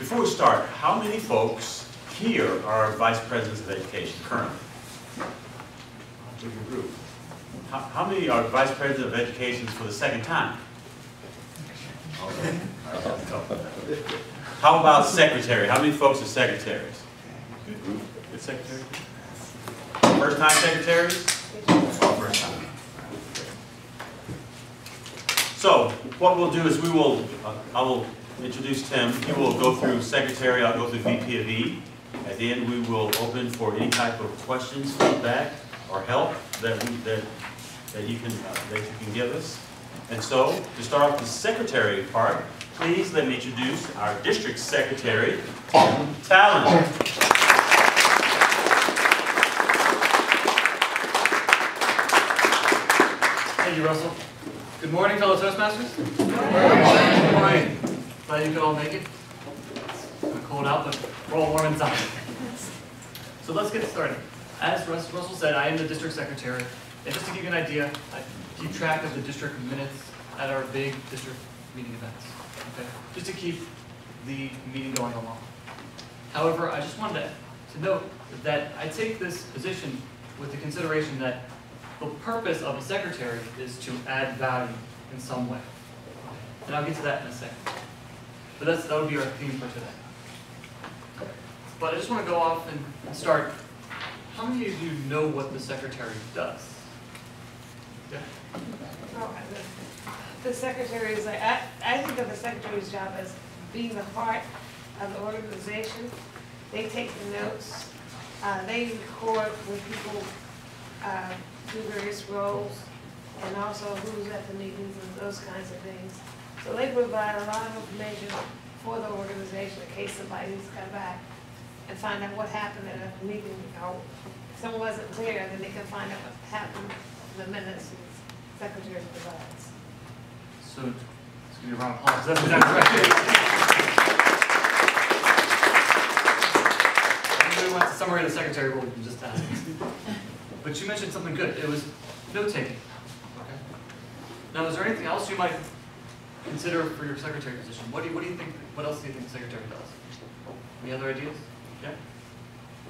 Before we start, how many folks here are vice presidents of education currently? Look at your group. How many are vice president of education for the second time? Okay. How about secretary? How many folks are secretaries? Good group. Good secretary? First time secretaries? All first time. So what we'll do is I will introduce Tim. He will go through secretary. I'll go through VP of E. At the end, we will open for any type of questions, feedback, or help that you can give us. And so, to start off the secretary part, please let me introduce our district secretary, Tallon. Thank you, Russell. Good morning, fellow Toastmasters. Good morning. Glad you could all make it. It's kind of cold out, but we're all warm inside. So let's get started. As Russell said, I am the district secretary. And just to give you an idea, I keep track of the district minutes at our big district meeting events. Okay? Just to keep the meeting going along. However, I just wanted to note that I take this position with the consideration that the purpose of a secretary is to add value in some way. And I'll get to that in a second. But that would be our theme for today. But I just want to go off and start. How many of you know what the secretary does? Yeah. Oh, the secretary is I think of the secretary's job as being the heart of the organization. They take the notes. They record when people do various roles, and also who's at the meetings and those kinds of things. So they provide a lot of information for the organization in case somebody needs to come back and find out what happened at a meeting, or if someone wasn't there, then they can find out what happened in the minutes the secretary provides. So, let's give you a round of applause. That's exactly right. If anybody wants a summary of the secretary role, you can just ask. But you mentioned something good. It was note-taking. Okay. Now, is there anything else you might consider for your secretary position? What do you think? What else do you think the secretary does? Any other ideas? Yeah.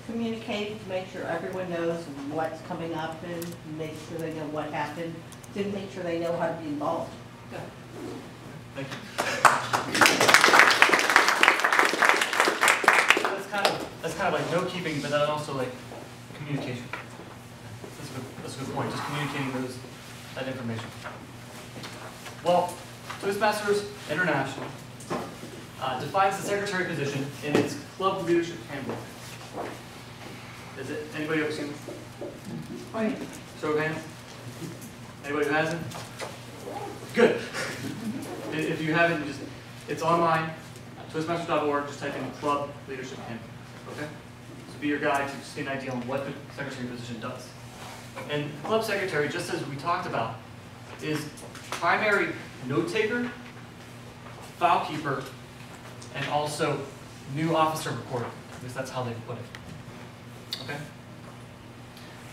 Communicating to make sure everyone knows what's coming up and make sure they know what happened, to make sure they know how to be involved. Yeah. Thank you. That's kind of like note keeping, but then also like communication. That's a good point. Just communicating that information. Well, Toastmasters International defines the secretary position in its club leadership handbook. Is it anybody ever seen this? Right. Show of hands. Anybody who hasn't? Good. If you haven't, it's online. Toastmasters.org. Just type in club leadership handbook. Okay. This will be your guide to just get an idea on what the secretary position does. And club secretary, just as we talked about, is primary note taker, file keeper, and also new officer recorder. At least that's how they put it. Okay?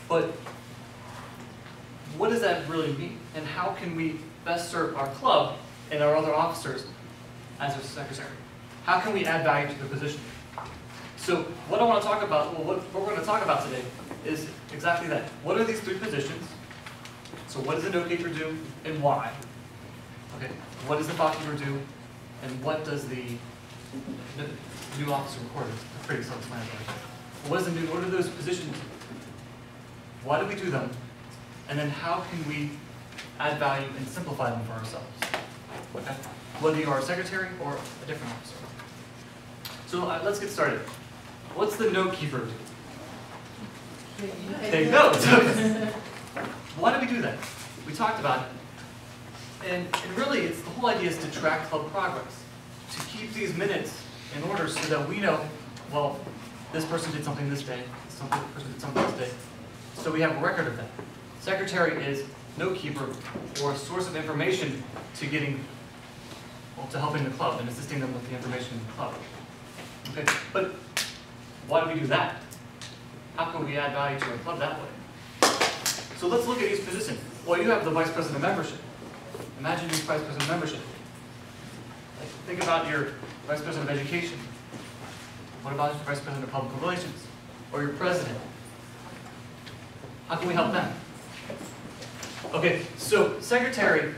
But what does that really mean? And how can we best serve our club and our other officers as a secretary? How can we add value to the position? So what I want to talk about, well, what we're going to talk about today is exactly that. What are these three positions? So what does the note taker do and why? Okay. What does the file keeper do and what does the new officer recorder? That's pretty self-explanatory. What are those positions? Why do we do them? And then how can we add value and simplify them for ourselves? Okay. Whether you are a secretary or a different officer. So let's get started. What's the note keeper do? Take notes. Why do we do that? We talked about it. And really, the whole idea is to track club progress. To keep these minutes in order so that we know, well, this person did something this day, this person did something this day. So we have a record of that. Secretary is note keeper or a source of information to to helping the club and assisting them with the information in the club. Okay, but why do we do that? How can we add value to our club that way? So let's look at each position. Well, you have the vice president of membership. Imagine your vice president of membership. Like, think about your Vice President of Education. What about your Vice President of Public Relations? Or your President? How can we help them? Okay, so Secretary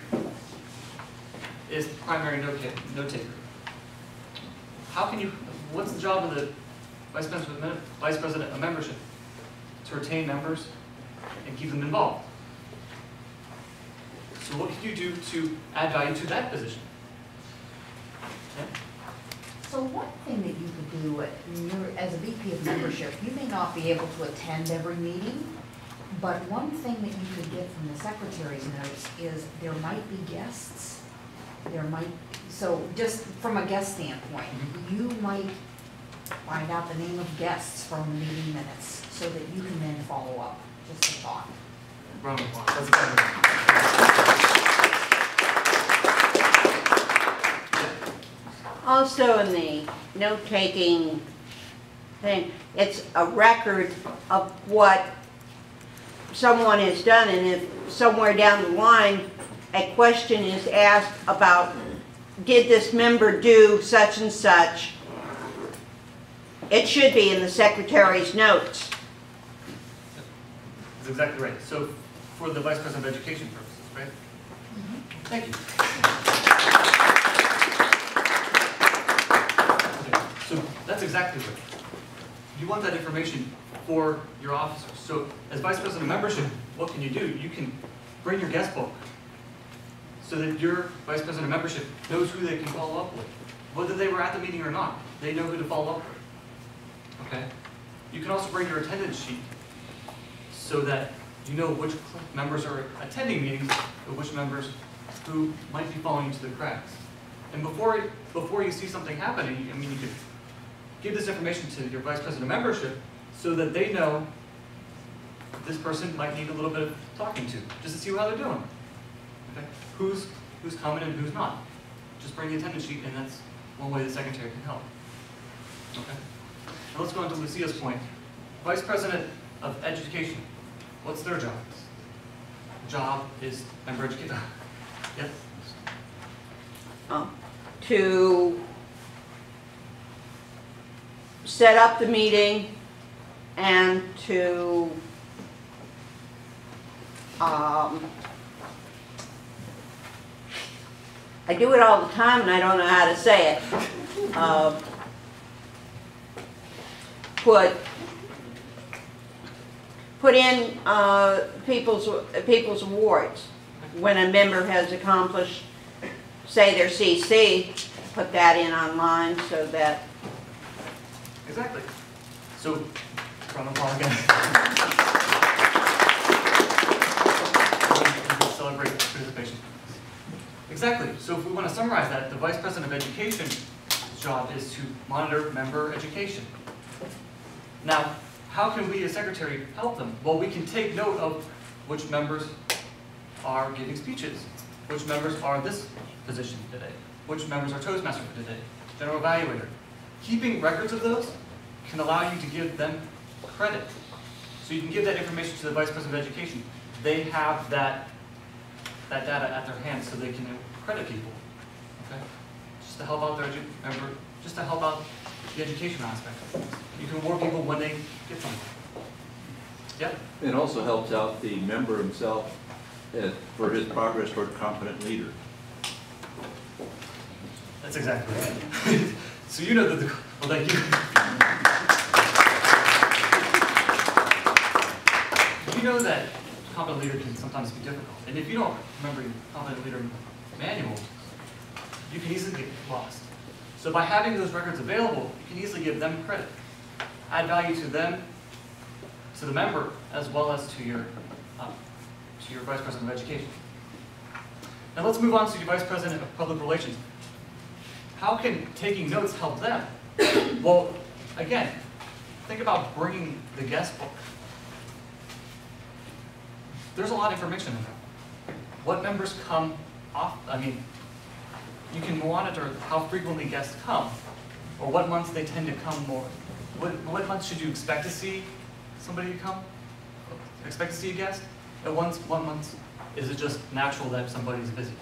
is the primary note taker. How can you, what's the job of the Vice President of Membership? To retain members and keep them involved. So what can you do to add value to that position? Okay. So one thing that you could do as a VP of membership, you may not be able to attend every meeting, but one thing that you could get from the secretary's notes is there might be guests. So just from a guest standpoint, you might find out the name of guests from the meeting minutes so that you can then follow up. Just a thought. Round of applause. That's exactly right. Also in the note-taking thing, it's a record of what someone has done, and if somewhere down the line a question is asked about, did this member do such and such, it should be in the secretary's notes. That's exactly right. So for the Vice President of Education purposes, right? Thank you. Okay, so that's exactly right. You want that information for your officers. So as Vice President of Membership, what can you do? You can bring your guest book so that your Vice President of Membership knows who they can follow up with. Whether they were at the meeting or not, they know who to follow up with. Okay? You can also bring your attendance sheet so that you know which members are attending meetings and which members who might be falling into the cracks. And before you see something happening, I mean, you could give this information to your Vice President of Membership so that they know this person might need a little bit of talking to, just to see how they're doing. Okay? Who's coming and who's not. Just bring the attendance sheet, and that's one way the secretary can help. Okay? Now let's go on to Lucia's point. Vice President of Education. What's their job? Job is member education. Yes? To set up the meeting and to I do it all the time and I don't know how to say it. Put in people's awards. When a member has accomplished, say, their CC, put that in online so that... Exactly. So, round of applause again. Celebrate participation. Exactly. So if we want to summarize that, the Vice President of Education's job is to monitor member education. Now, how can we as Secretary help them? Well, we can take note of which members are giving speeches, which members are this position today, which members are Toastmasters for today, General Evaluator. Keeping records of those can allow you to give them credit. So you can give that information to the Vice President of Education. They have that data at their hands so they can credit people. Okay? Just to help out just to help out the education aspect of things. You can reward people when they get something. Yep. It also helps out the member himself for his progress toward competent leader. That's exactly right. So you know that well, thank you. You know that competent leader can sometimes be difficult. And if you don't remember your competent leader manual, you can easily get lost. So by having those records available, you can easily give them credit. Add value to them, to the member, as well as to your Vice President of Education. Now let's move on to your Vice President of Public Relations. How can taking notes help them? Well, again, think about bringing the guest book. There's a lot of information in there. What members come off, I mean, you can monitor how frequently guests come, or what months they tend to come more. What months should you expect to see somebody come? Expect to see a guest? And one month, is it just natural that somebody's busy?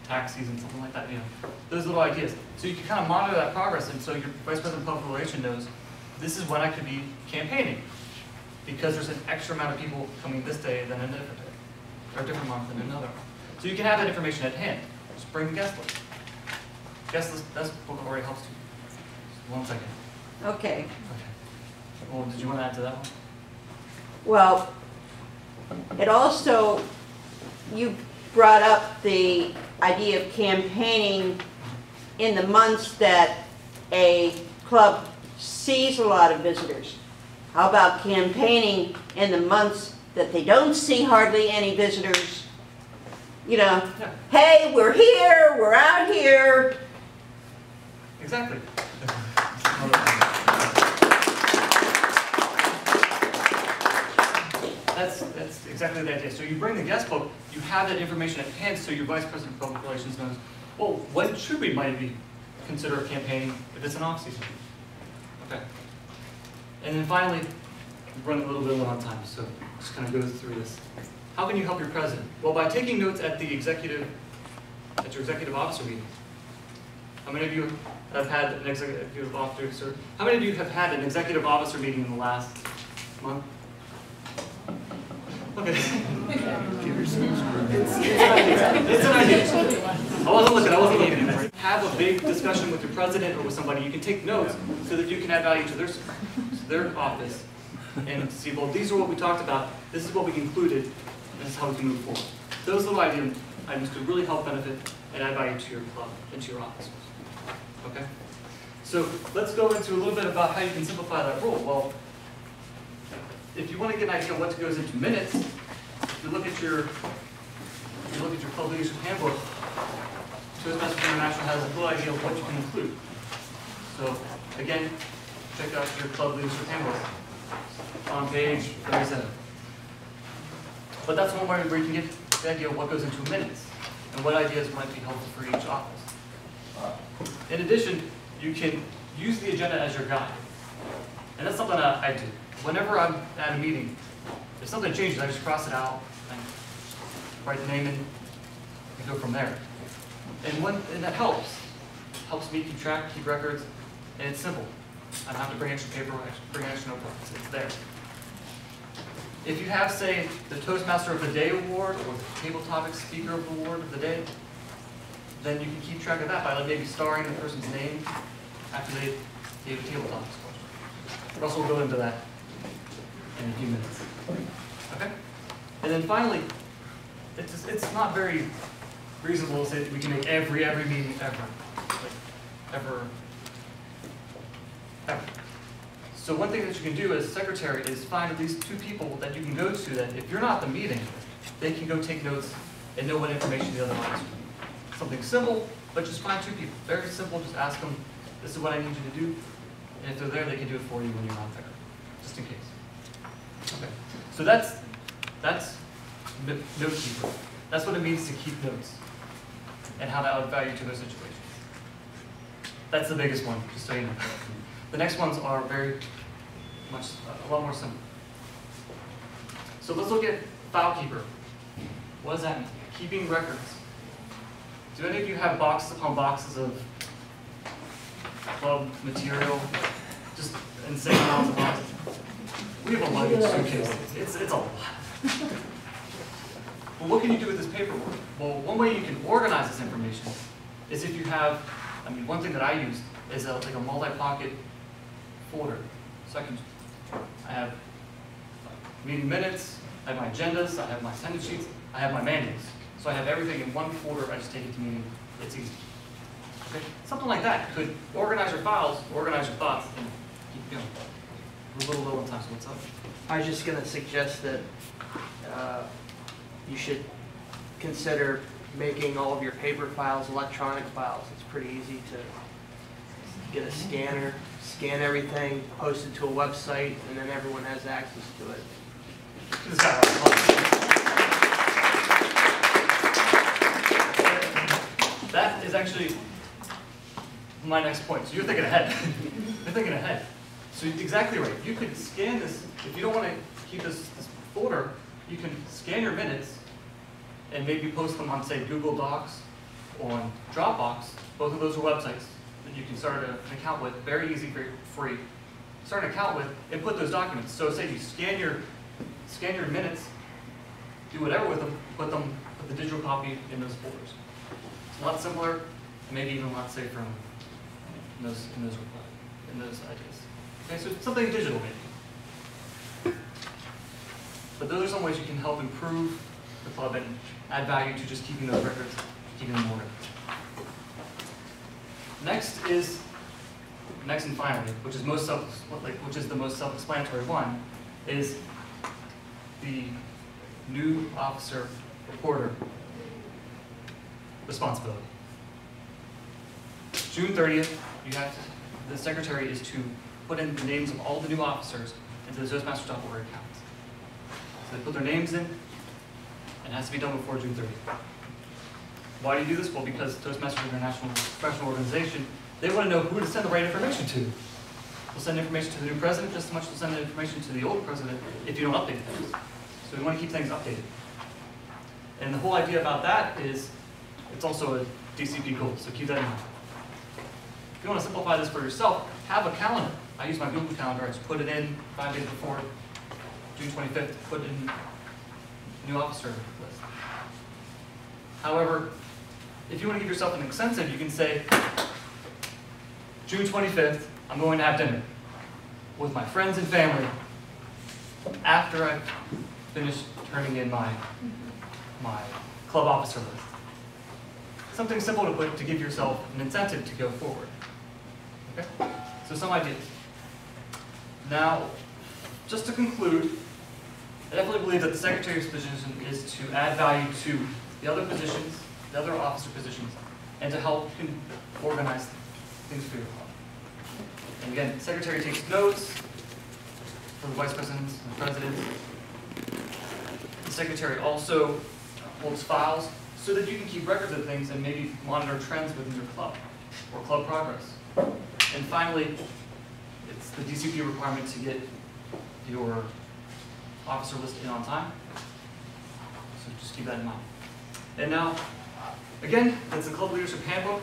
tax season, something like that, you know, those little ideas. So you can kind of monitor that progress, and so your Vice President of Public Relations knows, this is when I could be campaigning, because there's an extra amount of people coming this day than a different day, or a different month than another. So you can have that information at hand. Just bring the guest list. Guest list, that's what already helps you. Just 1 second. Okay. Okay. Well, did you want to add to that one? Well, it also, you brought up the idea of campaigning in the months that a club sees a lot of visitors. How about campaigning in the months that they don't see hardly any visitors? You know, Yeah. hey, we're here, we're out here. Exactly. That's exactly the idea. So you bring the guest book, you have that information at hand, so your Vice President of Public Relations knows, well, when should we maybe consider campaigning if it's an off-season? Okay. And then finally, we're running a little bit low on time, so just kind of go through this. How can you help your president? Well, by taking notes at your executive officer meeting. How many of you have had an executive officer? How many of you have had an executive officer meeting in the last month? Okay. It's an idea. I wasn't looking at it. Have a big discussion with your president or with somebody. You can take notes so that you can add value to their office and see, well, these are what we talked about. This is what we concluded. And this is how we can move forward. Those little items could really help benefit and add value to your club and to your officers. Okay? So let's go into a little bit about how you can simplify that rule. Well, if you want to get an idea of what goes into minutes, if you look at your club leadership handbook, Toastmasters International has a full idea of what you can include. So again, check out your club leadership handbook on page 37. But that's one way where you can get the idea of what goes into minutes and what ideas might be helpful for each office. In addition, you can use the agenda as your guide. And that's something that I do. Whenever I'm at a meeting, if something changes, I just cross it out and write the name in and go from there. And that helps. Helps me keep track, keep records, and it's simple. I don't have to bring extra paper, bring extra notebooks. It's there. If you have, say, the Toastmaster of the Day award or the Table Topic Speaker Award of the Day, then you can keep track of that by maybe starring the person's name after they gave a Table Topics question. Russell will go into that in a few minutes. Okay? And then finally, it's not very reasonable to say that we can make every meeting ever. So one thing that you can do as secretary is find at least 2 people that you can go to that if you're not at the meeting, they can go take notes and know what information the other officer needs. Something simple, but just find 2 people. Very simple, just ask them, this is what I need you to do. And if they're there, they can do it for you when you're not there, just in case. Okay, so that's note keeper. That's what it means to keep notes and how that would value to those situations. That's the biggest one, just so you know. The next ones are a lot more simple. So let's look at file keeper. What does that mean? Keeping records. Do any of you have boxes upon boxes of club material? Just insane amounts of boxes. We have a luggage suitcase. It's a lot. Well, what can you do with this paperwork? Well, one way you can organize this information is if you have, one thing that I use is like a multi-pocket folder. So I have meeting minutes, I have my agendas, I have my attendance sheets, I have my manuals. So I have everything in one folder, I just take it to meeting, it's easy. Okay? Something like that could organize your files, organize your thoughts, and keep going. We're a little low on time, so what's up? I was just going to suggest that you should consider making all of your paper files electronic files. It's pretty easy to get a scanner, scan everything, post it to a website, and then everyone has access to it. That is actually my next point. So you're thinking ahead. You're thinking ahead. So exactly right. You could scan this. If you don't want to keep this folder, you can scan your minutes and maybe post them on, say, Google Docs on Dropbox. Both of those are websites that you can start an account with, very easy, very free. Start an account with and put those documents. So say you scan your minutes, do whatever with them, put the digital copy in those folders. It's a lot simpler, and maybe even a lot safer in those ideas. Okay, so something digital maybe. But those are some ways you can help improve the club and add value to just keeping those records, keeping them in order. Next and finally, which is the most self-explanatory one, is the new officer reporter responsibility. June 30th, the secretary is to put in the names of all the new officers into the Toastmasters.org accounts. So they put their names in, and it has to be done before June 30th. Why do you do this? Well, because Toastmasters is a national professional organization. They want to know who to send the right information to. They'll send information to the new president just as much as they'll send the information to the old president if you don't update things. So we want to keep things updated. And the whole idea about that is it's also a DCP goal, so keep that in mind. If you want to simplify this for yourself, have a calendar. I use my Google Calendar. I just put it in 5 days before June 25th, put in new officer list. However, if you want to give yourself an incentive, you can say, June 25th, I'm going to have dinner with my friends and family after I finish turning in my club officer list. Something simple to put to give yourself an incentive to go forward. Okay? So some ideas. Now, just to conclude, I definitely believe that the secretary's position is to add value to the other positions, the other officer positions, and to help organize things for your club. And again, the secretary takes notes for the vice presidents and the presidents. The secretary also holds files so that you can keep records of things and maybe monitor trends within your club or club progress. And finally, it's the DCP requirement to get your officer list in on time. So just keep that in mind. And now, again, that's the Club Leadership Handbook.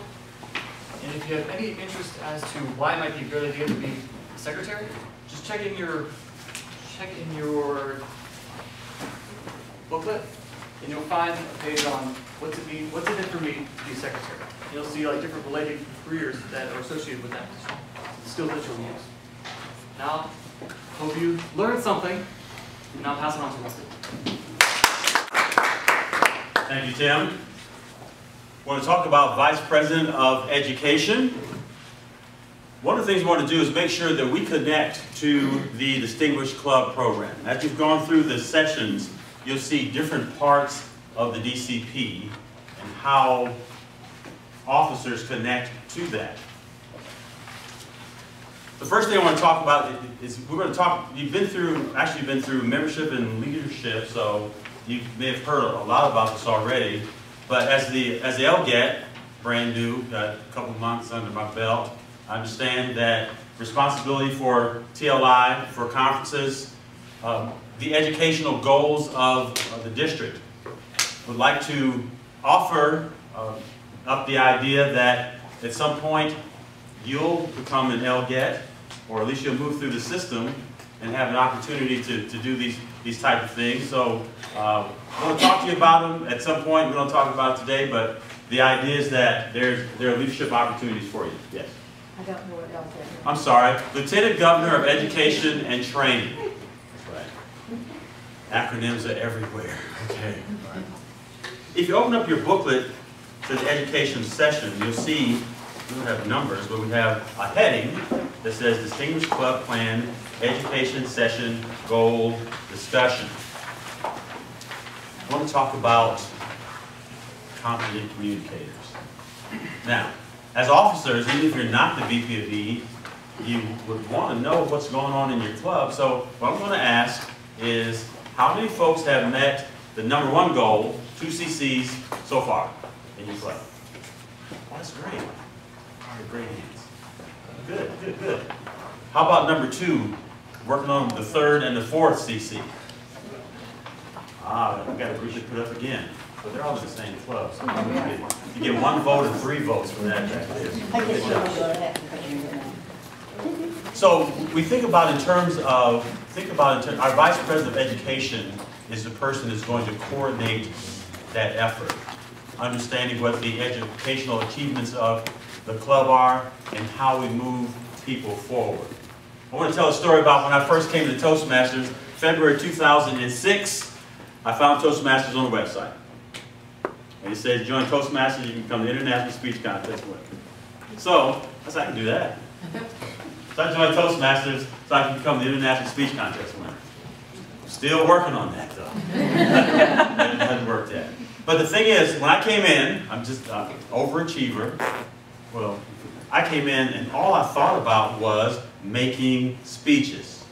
And if you have any interest as to why it might be a good idea to be a secretary, just check in your booklet, and you'll find a page on what's it in for me to be a secretary. And you'll see like different related careers that are associated with that, the skills that you'll use. Now, hope you learned something, and now pass it on to Rusty. Thank you, Tim. I want to talk about Vice President of Education. One of the things we want to do is make sure that we connect to the Distinguished Club program. As you've gone through the sessions, you'll see different parts of the DCP and how officers connect to that. The first thing I want to talk about is you've been through membership and leadership, so you may have heard a lot about this already. But as the LGET, brand new, got a couple months under my belt, I understand that responsibility for TLI, for conferences, the educational goals of the district. Would like to offer up the idea that at some point you'll become an LGET, or at least you'll move through the system and have an opportunity to do these type of things. So I want to talk to you about them at some point. We don't talk about it today, but the idea is that there are leadership opportunities for you. Yes? I don't know what else that is. I'm sorry. Lieutenant Governor of Education and Training. That's right. Acronyms are everywhere. Okay. If you open up your booklet to the education session, you'll see we don't have numbers, but we have a heading that says Distinguished Club Plan, Education Session, Goal, Discussion. I want to talk about competent communicators. Now, as officers, even if you're not the VP of E, you would want to know what's going on in your club. So what I'm going to ask is, how many folks have met the #1 goal, 2 CCs, so far in your club? Well, that's great. All right, great hands. Good, good, good. How about #2, working on the 3rd and the 4th CC? Ah, I've got to briefly put up again. but they're all in the same club. So you get 1 vote and 3 votes from that back there. Good job. So we think about in terms of, our Vice President of Education is the person that's going to coordinate that effort, understanding what the educational achievements of the club are and how we move people forward. I want to tell a story about when I first came to Toastmasters, February 2006. I found Toastmasters on the website. And it says, join Toastmasters, you can become the International Speech Contest winner. So, I said, I can do that. So I joined Toastmasters so I can become the International Speech Contest winner. Still working on that, though. It hasn't worked yet. But the thing is, when I came in, I'm just an overachiever. Well, I came in and all I thought about was making speeches.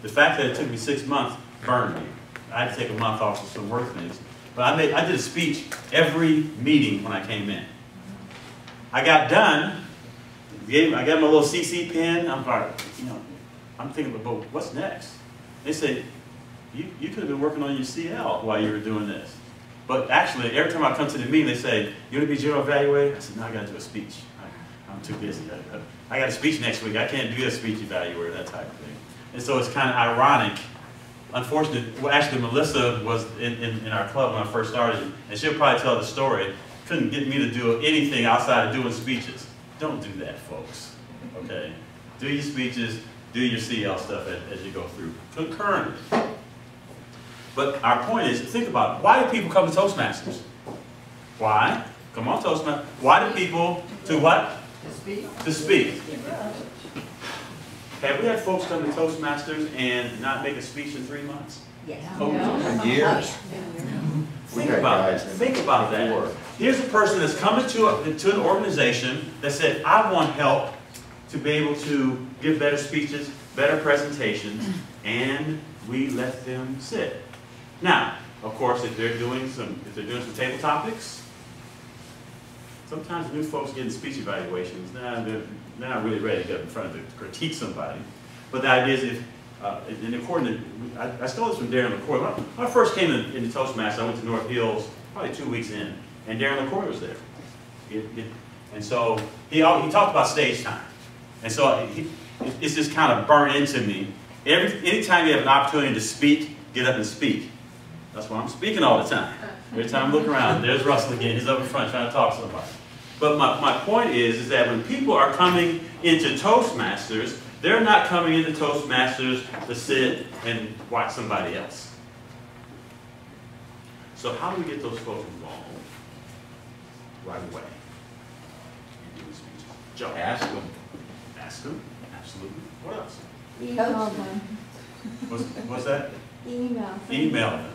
The fact that it took me 6 months burned me. I had to take a month off for some work things. But I did a speech every meeting when I came in. I got done. I got my little CC pen. I'm thinking about what's next. They said, you could have been working on your CL while you were doing this. But actually, every time I come to the meeting, they say, you want to be general evaluator? I said, no, I got to do a speech. I'm too busy. I got a speech next week. I can't do a speech evaluator, that type of thing. And so it's kind of ironic. Unfortunately, well, actually, Melissa was in our club when I first started, and she'll probably tell the story. Couldn't get me to do anything outside of doing speeches. Don't do that, folks. Okay? Do your speeches, do your CL stuff as you go through concurrently. But our point is, think about it. Why do people come to Toastmasters? Why? Come on, Toastmasters. Why do people, to what? To speak. To speak. Have we had folks come to Toastmasters and not make a speech in 3 months? Yes. Oh, Years. Think about that. Think about that. Here's a person that's coming to an organization that said, I want help to be able to give better speeches, better presentations, and we let them sit. Now, of course, if they're doing some table topics, sometimes new folks getting speech evaluations, they're not really ready to get up in front of to critique somebody. But the idea is, and according to, I stole this from Darren LaCoy. When I first came into Toastmasters, I went to North Hills probably 2 weeks in, and Darren LaCoy was there. And so he talked about stage time. And so it's just kind of burned into me. Anytime you have an opportunity to speak, get up and speak. That's why I'm speaking all the time. Every time I look around, there's Russell again. He's up in front trying to talk to somebody. But my point is that when people are coming into Toastmasters, they're not coming into Toastmasters to sit and watch somebody else. So how do we get those folks involved right away? Joe. Ask them. Ask them, absolutely. What else? Email them. What's that? Email. Email them.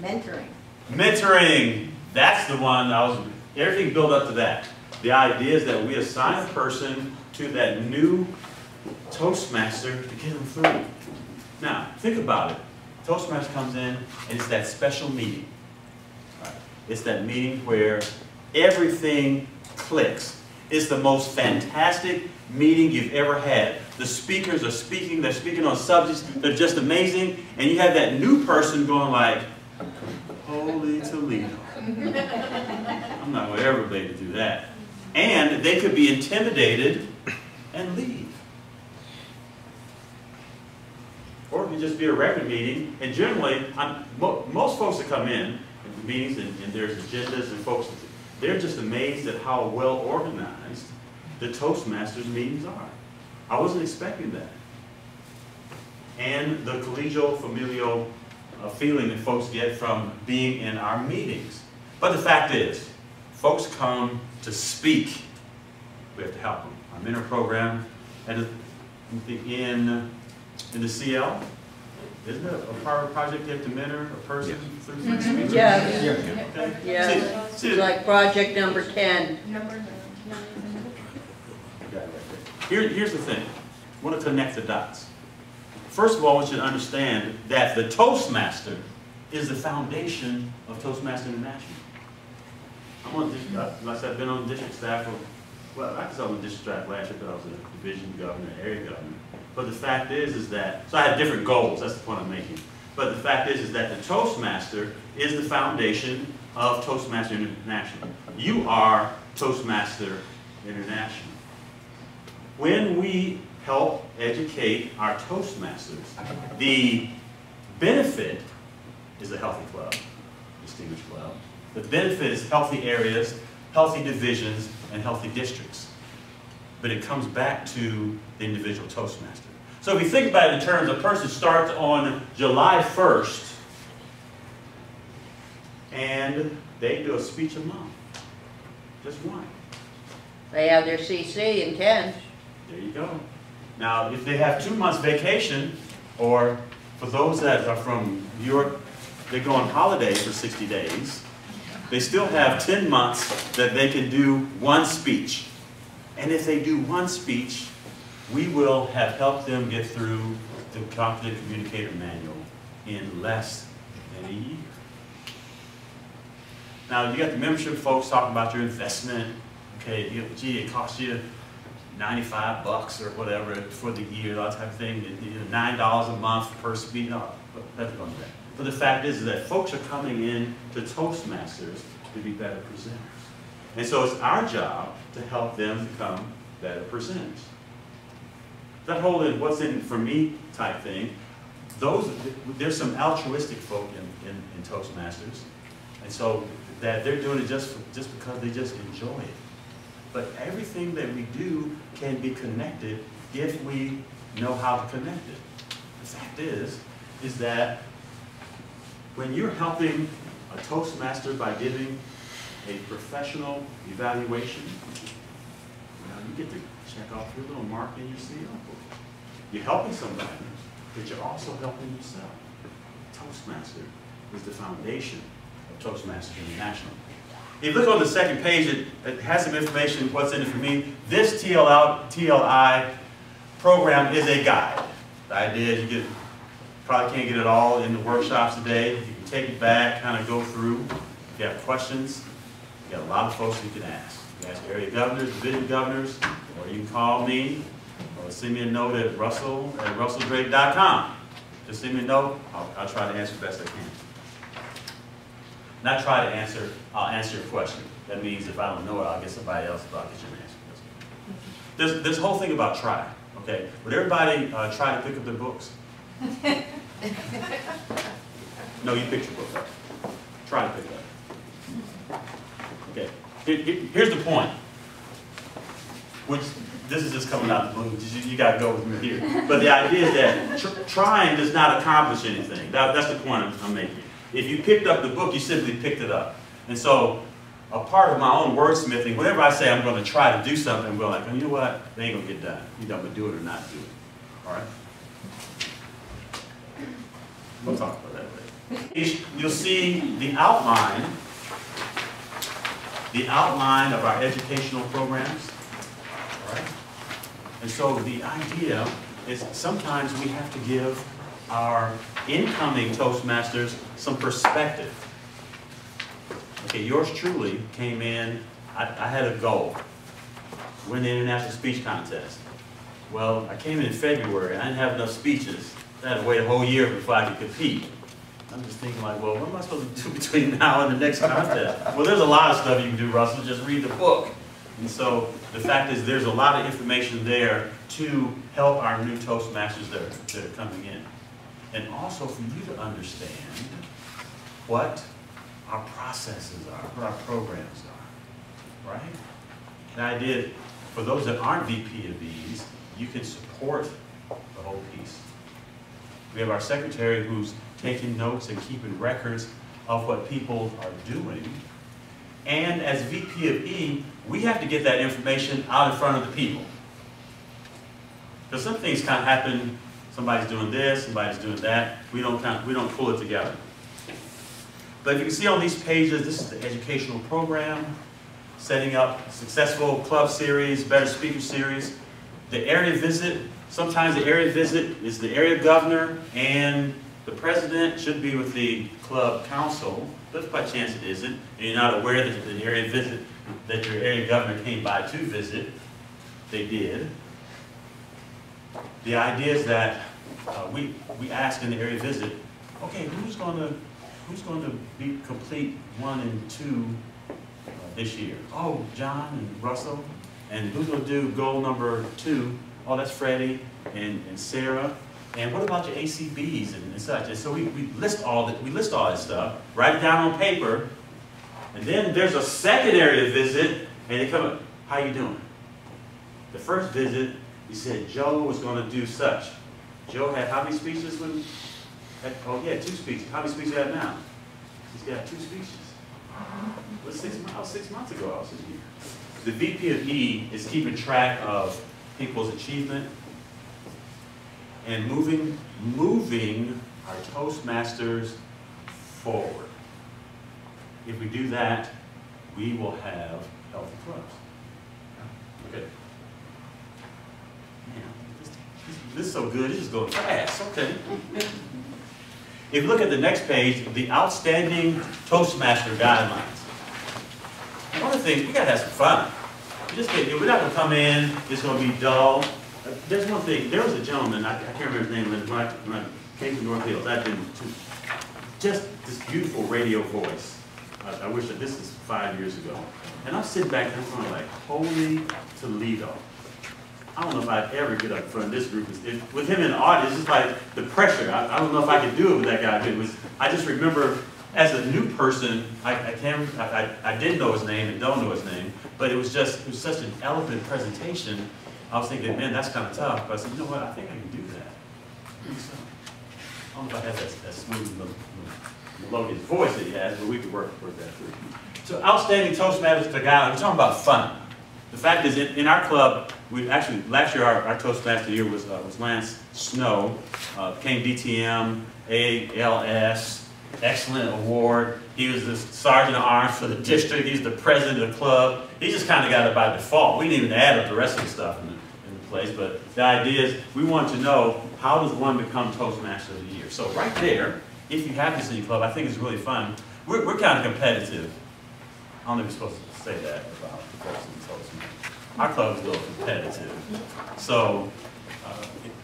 Mentoring. Mentoring. That's the one. Everything built up to that. The idea is that we assign a person to that new Toastmaster to get them through. Now, think about it. Toastmaster comes in, and it's that special meeting. Right? It's that meeting where everything clicks. It's the most fantastic meeting you've ever had. The speakers are speaking, they're speaking on subjects, they're just amazing, and you have that new person going like, holy Toledo. I'm not going to ever be able to do that. And they could be intimidated and leave. Or it could just be a regular meeting, and generally, most folks that come in meetings and there's agendas and folks, they're just amazed at how well organized the Toastmasters meetings are. I wasn't expecting that. And the collegial, familial feeling that folks get from being in our meetings. But the fact is, folks come to speak. We have to help them. Our mentor program, in the CL, isn't it a part of the project you have to mentor a person through speech? Yeah. Okay. Yeah. See, Like project number 10. Here's the thing. I want to connect the dots. First of all, I want you to understand that the Toastmaster is the foundation of Toastmaster International. I've been on district staff for, well, I was on the district staff last year because I was a division governor, area governor. But the fact is that, so I had different goals, that's the point I'm making. But the fact is that the Toastmaster is the foundation of Toastmaster International. You are Toastmaster International. When we help educate our Toastmasters, the benefit is a healthy club, distinguished club. The benefit is healthy areas, healthy divisions, and healthy districts. But it comes back to the individual Toastmaster. So if you think about it in terms, a person starts on July 1st, and they do a speech a month. Just one. They have their CC in 10. There you go. Now, if they have 2 months vacation, or for those that are from Europe, they go on holiday for 60 days, they still have 10 months that they can do one speech. And if they do one speech, we will have helped them get through the Confident Communicator Manual in less than a year. Now, you got the membership folks talking about your investment. Okay, gee, it costs you $95 or whatever for the year, that type of thing. $9 a month per speech. No, that's going to that. But the fact is that folks are coming in to Toastmasters to be better presenters. And so it's our job to help them become better presenters. That whole what's in it for me type thing, there's some altruistic folk in Toastmasters. And so that they're doing it just because they just enjoy it. But everything that we do can be connected if we know how to connect it. The fact is that when you're helping a Toastmaster by giving a professional evaluation, you get to check off your little mark in your CL book. You're helping somebody, but you're also helping yourself. Toastmaster is the foundation of Toastmasters International. If you look on the second page, it has some information, what's in it for me. This TLI program is a guide. The idea is probably can't get it all in the workshops today. You can take it back, kind of go through. If you have questions, you got a lot of folks you can ask. You can ask area governors, division governors, or you can call me, or send me a note at russell@russelldrake.com. Just send me a note. I'll try to answer the best I can. Not try to answer, I'll answer your question. That means if I don't know it, I'll get somebody else, but I'll get you an answer. There's a whole thing about try, okay? Would everybody try to pick up their books? No, you picked your book up. Try to pick it up. Okay, here's the point. Which, this is just coming out the blue, you gotta go with me here. But the idea is that trying does not accomplish anything. That's the point I'm making. If you picked up the book, you simply picked it up. And so, a part of my own wordsmithing, whenever I say I'm going to try to do something, I'm going like, oh, you know what? They ain't going to get done. Either I'm going to do it or not do it. All right? We'll talk about that later. You'll see the outline of our educational programs. All right? And so the idea is sometimes we have to give our incoming Toastmasters some perspective. Okay, yours truly came in, I had a goal, win the International Speech Contest. Well, I came in February, I didn't have enough speeches. I had to wait a whole year before I could compete. I'm just thinking like, well, what am I supposed to do between now and the next contest? Well, there's a lot of stuff you can do, Russell, just read the book. And so the fact is there's a lot of information there to help our new Toastmasters that are coming in. And also for you to understand what our processes are, what our programs are, right? The idea, for those that aren't VP of these, you can support the whole piece. We have our secretary who's taking notes and keeping records of what people are doing. And as VP of E, we have to get that information out in front of the people. Because some things kind of happen. Somebody's doing this, somebody's doing that. We don't pull it together. But if you can see on these pages, this is the educational program, setting up successful club series, better speaker series. The area visit, sometimes the area visit is the area governor and the president should be with the club council, but by chance it isn't, and you're not aware that the area visit, that your area governor came by to visit. They did. The idea is that we ask in the area visit, okay, who's going to be complete 1 and 2 this year? Oh, John and Russell. And who's going to do goal number 2? Oh, that's Freddie and Sarah. And what about your ACBs and such? And so we list all that stuff, write it down on paper, and then there's a second area visit, and they come up, how you doing? The first visit, you said Joe was going to do such. Joe had how many speeches when? Oh, yeah, 2 speeches. How many speeches do you have now? He's got 2 speeches. Well, 6 months ago I was in here. The VP of E is keeping track of people's achievement and moving our Toastmasters forward. If we do that, we will have healthy clubs. Okay. Man, this is so good, it's just going fast. Okay. If you look at the next page, the outstanding Toastmaster guidelines. One of the things, we gotta have some fun. We're not gonna come in, it's gonna be dull. There's one thing, there was a gentleman, I can't remember his name, when I came to North Hills, I've been to just this beautiful radio voice. I wish that this is 5 years ago. And I'm sitting back there going like, holy Toledo. I don't know if I'd ever get up in front of this group. With him in the audience, it's like the pressure. I don't know if I could do it with that guy. I just remember as a new person, I didn't know his name and don't know his name, but it was such an eloquent presentation. I was thinking, man, that's kind of tough. But I said, you know what, I think I can do that. So, I don't know if I have that smooth, melodious voice that he has, but we could work that through. So outstanding Toastmasters to guide. We're talking about fun. The fact is, in our club, last year our Toastmaster year was Lance Snow, became DTM, ALS, excellent award. He was the sergeant of arms for the district. He's the president of the club. He just kind of got it by default. We didn't even add up the rest of the stuff in the place, but the idea is we want to know, how does one become Toastmaster of the year? So right there, if you have this in your club, I think it's really fun. We're kind of competitive. I don't know if you're supposed to say that about the folks in Toastmasters. Our club is a little competitive. So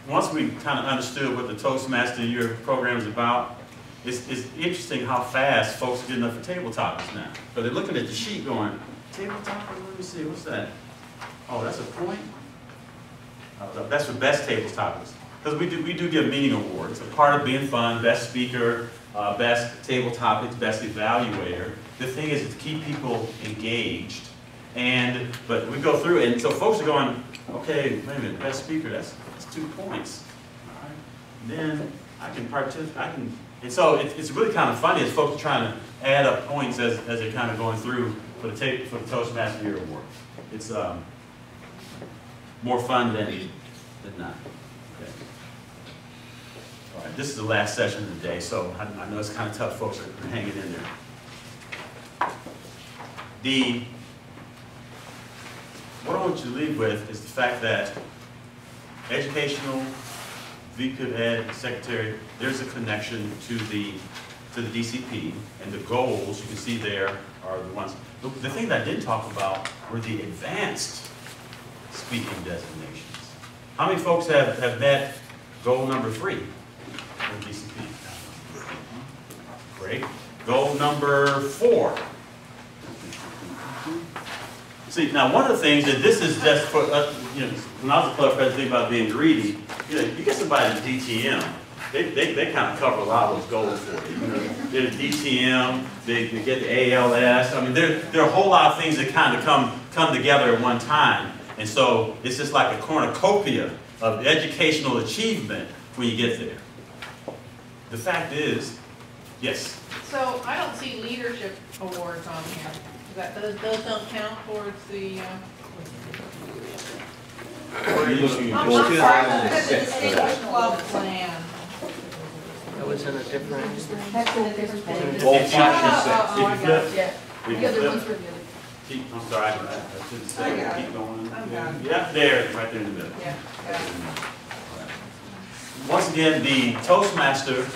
once we kind of understood what the Toastmaster Year program is about, it's interesting how fast folks are getting up for table topics now. So they're looking at the sheet going, table topic, let me see, what's that? Oh, that's a point? That's for best table topics. Because we do give meeting awards. It's a part of being fun, best speaker, best table topics, best evaluator. The thing is to keep people engaged. But we go through it, and so folks are going, okay, wait a minute, best speaker, that's 2 points. All right. Then I can participate, and so it's really kind of funny as folks are trying to add up points as they're kind of going through for the Toastmaster Year Award. It's more fun than not. Okay. All right, this is the last session of the day, so I know it's kind of tough. Folks are hanging in there. What I want you to leave with is the fact that educational, VP of Ed, Secretary, there's a connection to the DCP, and the goals you can see there are the ones. The thing that I didn't talk about were the advanced speaking designations. How many folks have met goal number 3 for DCP? Great. Goal number 4. See, now one of the things that this is just for, when I was a club president, about being greedy, you get somebody in DTM, they kind of cover a lot of those goals for you. They're DTM, they get the ALS. I mean, there are a whole lot of things that kind of come together at one time. And so it's just like a cornucopia of educational achievement when you get there. The fact is, yes? So I don't see leadership awards on here. Those don't count towards the. Are you looking at I'm goal sorry, five? because the distinguished club plan. That was in a different. That's in a different page. Goal 5 and 6. Oh, I got it. If you The other flip- ones were the other. I'm sorry, I shouldn't say it. Keep going. I'm done. Yeah, there, right there in the middle. Yeah, got it. Once again, the Toastmaster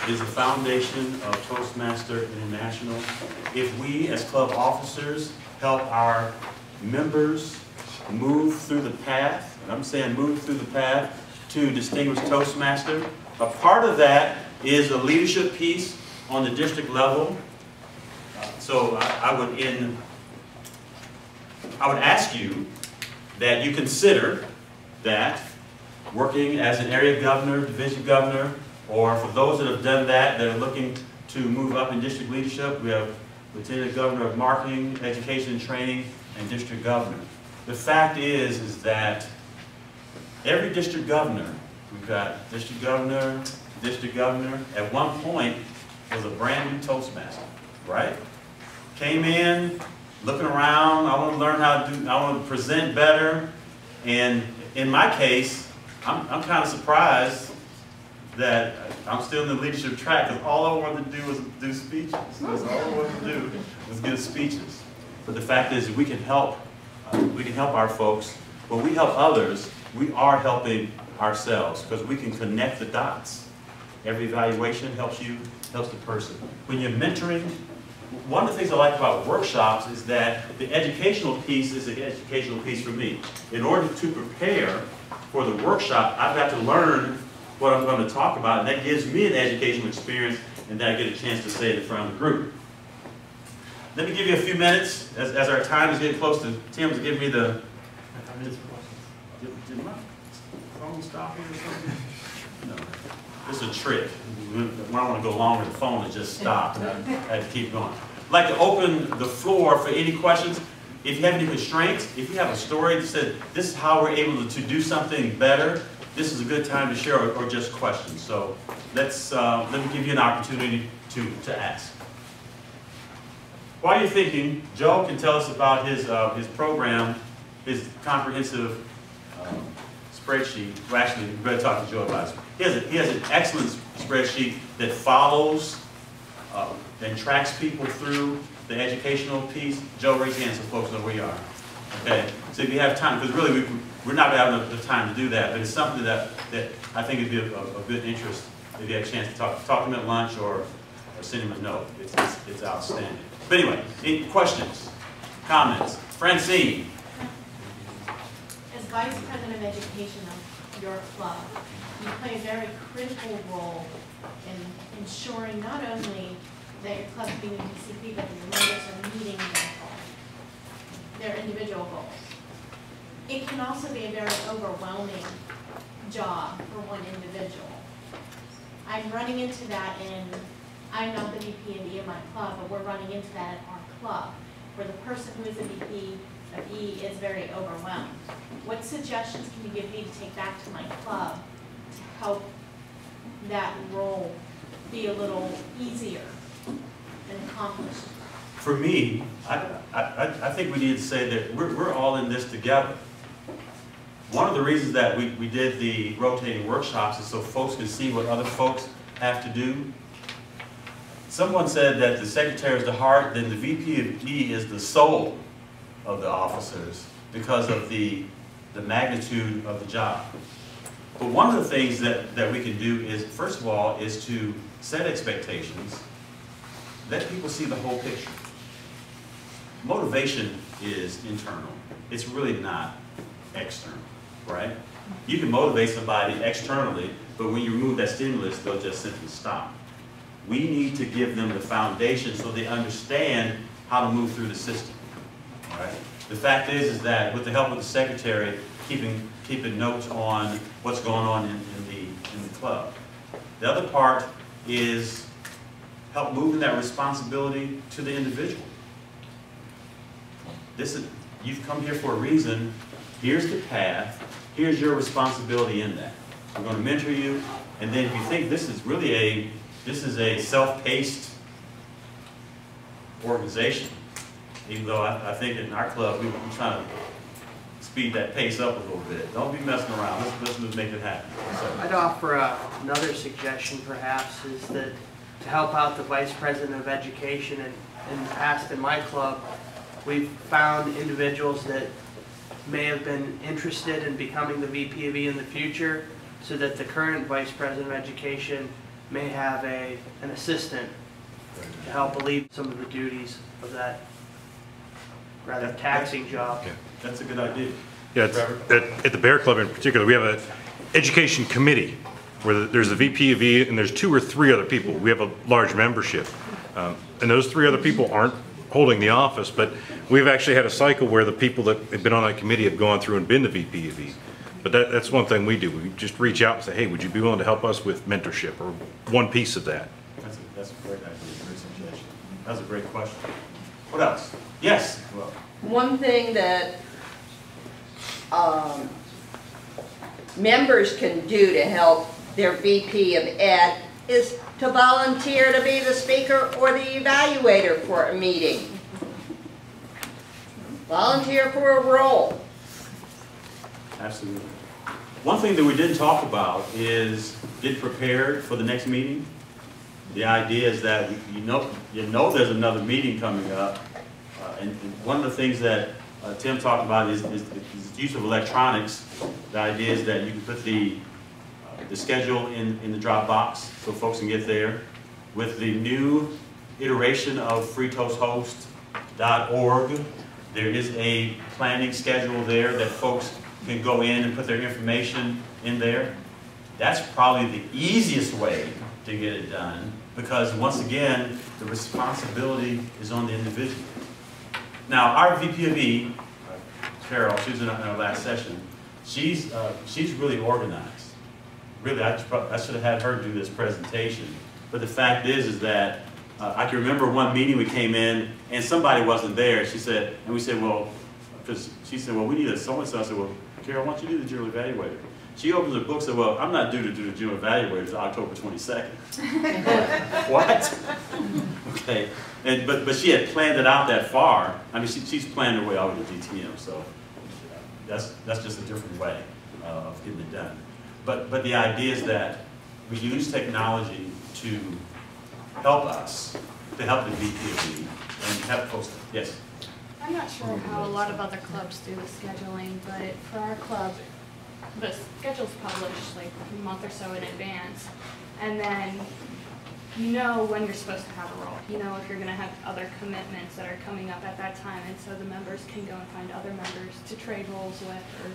is the foundation of Toastmaster International. If we, as club officers, help our members move through the path, and I'm saying move through the path to distinguished Toastmaster, a part of that is a leadership piece on the district level. So I would ask you that you consider that working as an area governor, division governor, or for those that have done that are looking to move up in district leadership, we have Lieutenant Governor of Marketing, Education and Training, and District Governor. The fact is that every district governor, we've got district governor, at one point was a brand new Toastmaster, right? Came in, looking around, I want to learn how to do, I want to present better. And in my case, I'm kind of surprised that I'm still in the leadership track, because all I wanted to do was do speeches. That's all I wanted to do was give speeches. But the fact is that we can help our folks. When we help others, we are helping ourselves, because we can connect the dots. Every evaluation helps the person. When you're mentoring, one of the things I like about workshops is that the educational piece is the educational piece for me. In order to prepare for the workshop, I've got to learn what I'm going to talk about, and that gives me an educational experience, and then I get a chance to say it in front of the group. Let me give you a few minutes, as our time is getting close to Tim's giving me the... 5 minutes for questions. Did my phone stop here or something? No. This is a trick. When I want to go longer, the phone has just stopped, and I had to keep going. I'd like to open the floor for any questions. If you have any constraints, if you have a story that says, this is how we're able to do something better, this is a good time to share, or just questions. So let me give you an opportunity to ask. While you're thinking, Joe can tell us about his program, his comprehensive spreadsheet. Well, actually, we better talk to Joe about it. He has an excellent spreadsheet that follows and tracks people through the educational piece. Joe, raise your hand so folks know where you are. Okay, so if you have time, because really we're not going to have the time to do that, but it's something that I think would be of good interest if you have a chance to talk to him at lunch or send him a note. It's outstanding. But anyway, any questions, comments? Francine. As Vice President of Education of your club, you play a very critical role in ensuring not only that your club is being PCP, but that your members are meeting their individual goals. It can also be a very overwhelming job for one individual. I'm running into that I'm not the VP of E in my club, but we're running into that at our club, where the person who is the VP of E is very overwhelmed. What suggestions can you give me to take back to my club to help that role be a little easier and accomplished? For me, I think we need to say that we're all in this together. One of the reasons that we did the rotating workshops is so folks can see what other folks have to do. Someone said that the secretary is the heart, then the VP of E is the soul of the officers because of the magnitude of the job. But one of the things that we can do is, first of all, is to set expectations, let people see the whole picture. Motivation is internal. It's really not external, right? You can motivate somebody externally, but when you remove that stimulus, they'll just simply stop. We need to give them the foundation so they understand how to move through the system, right? The fact is that with the help of the secretary, keeping notes on what's going on in the club. The other part is help moving that responsibility to the individual. You've come here for a reason. Here's the path. Here's your responsibility in that. We're going to mentor you, and then if you think this is really a self-paced organization, even though I think in our club we're trying to speed that pace up a little bit. Don't be messing around. Let's make it happen. So. I'd offer another suggestion, perhaps, is that to help out the Vice President of Education, and in the past in my club, we've found individuals that may have been interested in becoming the VP of E in the future, so that the current Vice President of Education may have an assistant to help alleviate some of the duties of that rather taxing job. Yeah. That's a good idea. Yeah, at the Bear Club in particular, we have an education committee where there's a VP of E and there's 2 or 3 other people. We have a large membership. And those 3 other people aren't holding the office, but we've actually had a cycle where the people that have been on that committee have gone through and been the VP of E. But that's one thing we do. We just reach out and say, hey, would you be willing to help us with mentorship or one piece of that? That's a great idea, great suggestion. That's a great question. What else? Yes? Well, One thing that members can do to help their VP of Ed is to volunteer to be the speaker or the evaluator for a meeting. Volunteer for a role. absolutely. One thing that we didn't talk about is get prepared for the next meeting. The idea is that you know there's another meeting coming up. And one of the things that Tim talked about is the use of electronics. The idea is that you can put the schedule in the Dropbox so folks can get there. With the new iteration of freetoasthost.org, there is a planning schedule there that folks can go in and put their information in there. That's probably the easiest way to get it done, because once again, the responsibility is on the individual. Now, our VP of E, Carol, she was in our last session, she's really organized. Really, I should have had her do this presentation. But the fact is that I can remember one meeting we came in and somebody wasn't there. She said, and we said, well, because she said, well, we need a so-and-so. I said, well, Carol, why don't you do the general evaluator? She opens the book and said, well, I'm not due to do the general evaluator until October 22nd. What? Okay. But she had planned it out that far. I mean, she's planned her way all the way to GTM, so that's just a different way of getting it done. But the idea is that we use technology to help us, to help the VP and help folks. Yes? I'm not sure how a lot of other clubs do the scheduling, but for our club, the schedule's published like a month or so in advance, and then you know when you're supposed to have a role. You know if you're going to have other commitments that are coming up at that time, and so the members can go and find other members to trade roles with or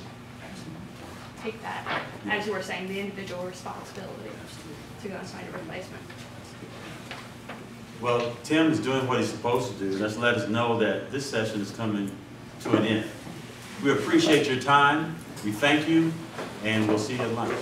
take that, as you were saying, the individual responsibility to go and find a replacement. Well, Tim is doing what he's supposed to do. Let's let us know that this session is coming to an end. We appreciate your time. We thank you, and we'll see you at lunch.